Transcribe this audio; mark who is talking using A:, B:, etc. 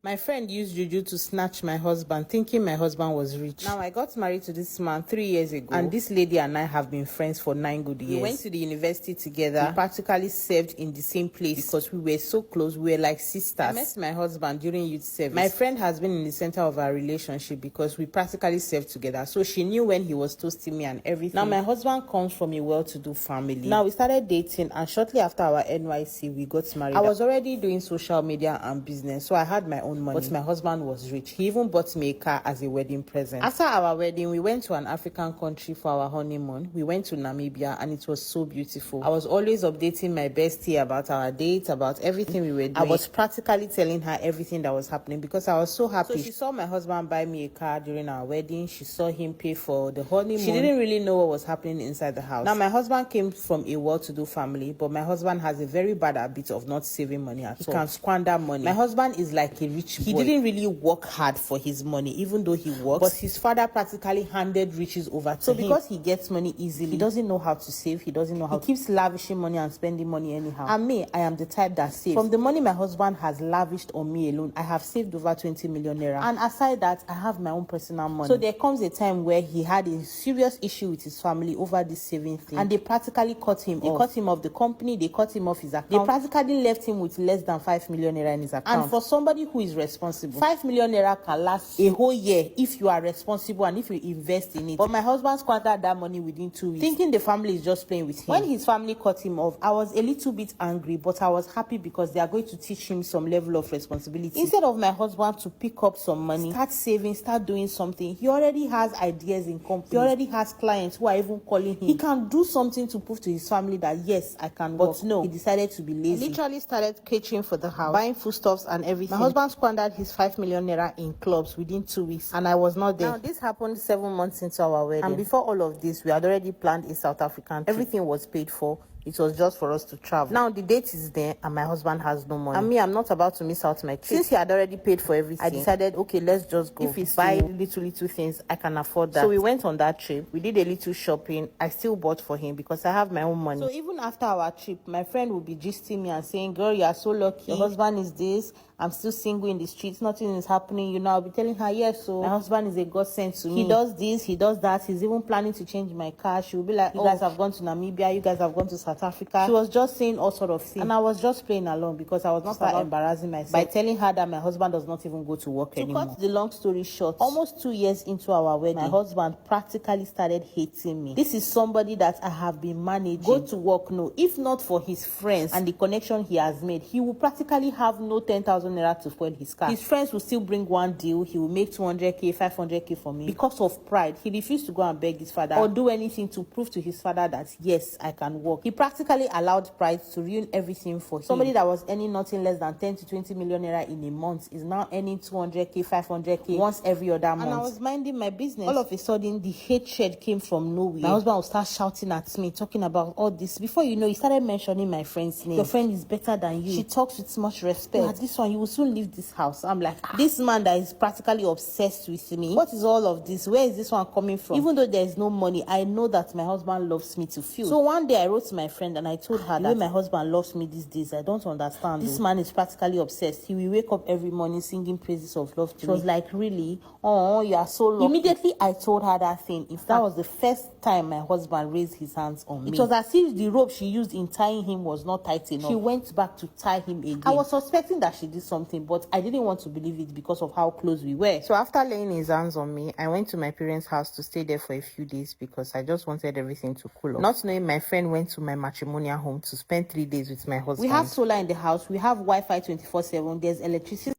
A: My friend used juju to snatch my husband, thinking my husband was rich. Now, I got married to this man 3 years ago, and this lady and I have been friends for 9 good years. We went to the university together. We practically served in the same place because we were so close. We were like sisters. I met my husband during youth service. My friend has been in the center of our relationship because we practically served together. So she knew when he was toasting me and everything. Now, my husband comes from a well-to-do family. Now, we started dating, and shortly after our NYC, we got married. I was already doing social media and business, so I had my own money, but my husband was rich. He even bought me a car as a wedding present. After our wedding, we went to an African country for our honeymoon. We went to Namibia, and it was so beautiful. I was always updating my bestie about our date, about everything we were doing. I was practically telling her everything that was happening because I was so happy. So she saw my husband buy me a car during our wedding. She saw him pay for the honeymoon. She didn't really know what was happening inside the house. Now, my husband came from a well-to-do family, but my husband has a very bad habit of not saving money at all. He can squander money. My husband is like a rich boy. He didn't really work hard for his money, even though he works, but his father practically handed riches over to him. So because he gets money easily, he doesn't know how to save. He doesn't know how to. He keeps lavishing money and spending money anyhow. And me, I am the type that saves. From the money my husband has lavished on me alone, I have saved over 20 million naira. And aside that, I have my own personal money. So there comes a time where he had a serious issue with his family over this saving thing, and they practically cut him off. They cut him off the company, they cut him off his account. They practically left him with less than 5 million naira in his account. And for somebody who is responsible, 5 million naira can last a whole year if you are responsible and if you invest in it. But my husband squandered that money within 2 weeks, thinking the family is just playing with him. When his family cut him off, I was a little bit angry, but I was happy because they are going to teach him some level of responsibility. Instead of my husband to pick up some money, start saving, start doing something, he already has ideas in company. He already has clients who are even calling him. He can do something to prove to his family that yes, I can work. But no, he decided to be lazy. He literally started catering for the house, buying foodstuffs and everything. My husband squandered his 5 million naira in clubs within 2 weeks, and I was not there. Now, this happened 7 months into our wedding, and before all of this, we had already planned a South African trip. Everything was paid for. It was just for us to travel. Now, the date is there, and my husband has no money. And me, I'm not about to miss out my trip. Since he had already paid for everything, I decided, okay, let's just go. If it's buy little things, I can afford that. So we went on that trip. We did a little shopping. I still bought for him because I have my own money. So even after our trip, my friend would be gisting me and saying, girl, you are so lucky. Your husband is this. I'm still single in the streets. Nothing is happening. You know, I'll be telling her, yes, so my husband is a godsend to me. He does this, he does that. He's even planning to change my car. She will be like, you guys have gone to Namibia. You guys have gone to South Africa. She was just saying all sort of things. And I was just playing along because I was not embarrassing myself by telling her that my husband does not even go to work anymore. To cut the long story short, almost 2 years into our wedding, my husband practically started hating me. This is somebody that I have been managing. Go to work, no. If not for his friends and the connection he has made, he will practically have no 10,000 naira to spoil his car. His friends will still bring one deal. He will make 200k, 500k for me. Because of pride, he refused to go and beg his father or do anything to prove to his father that yes, I can work. He practically allowed pride to ruin everything for him. Somebody that was earning nothing less than 10 to 20 million naira in a month is now earning 200k, 500k once every other month. And I was minding my business. All of a sudden, the hatred came from nowhere. My husband would start shouting at me, talking about all this. Before you know, he started mentioning my friend's name. Your friend is better than you. She talks with much respect. This one, you will soon leave this house. I'm like, this man that is practically obsessed with me. What is all of this? Where is this one coming from? Even though there is no money, I know that my husband loves me to feel. So one day I wrote to my friend and I told her that the way my husband loves me these days, I don't understand. This man is practically obsessed. He will wake up every morning singing praises of love to me. She was like, really? Oh, you are so lucky. Immediately I told her that thing. In fact, that was the first time my husband raised his hands on me. It was as if the rope she used in tying him was not tight enough. She went back to tie him again. I was suspecting that she did something, but I didn't want to believe it because of how close we were. So after laying his hands on me, I went to my parents' house to stay there for a few days because I just wanted everything to cool off. Not knowing, my friend went to my matrimonial home to spend 3 days with my husband. We have solar in the house. We have Wi-Fi 24/7. There's electricity.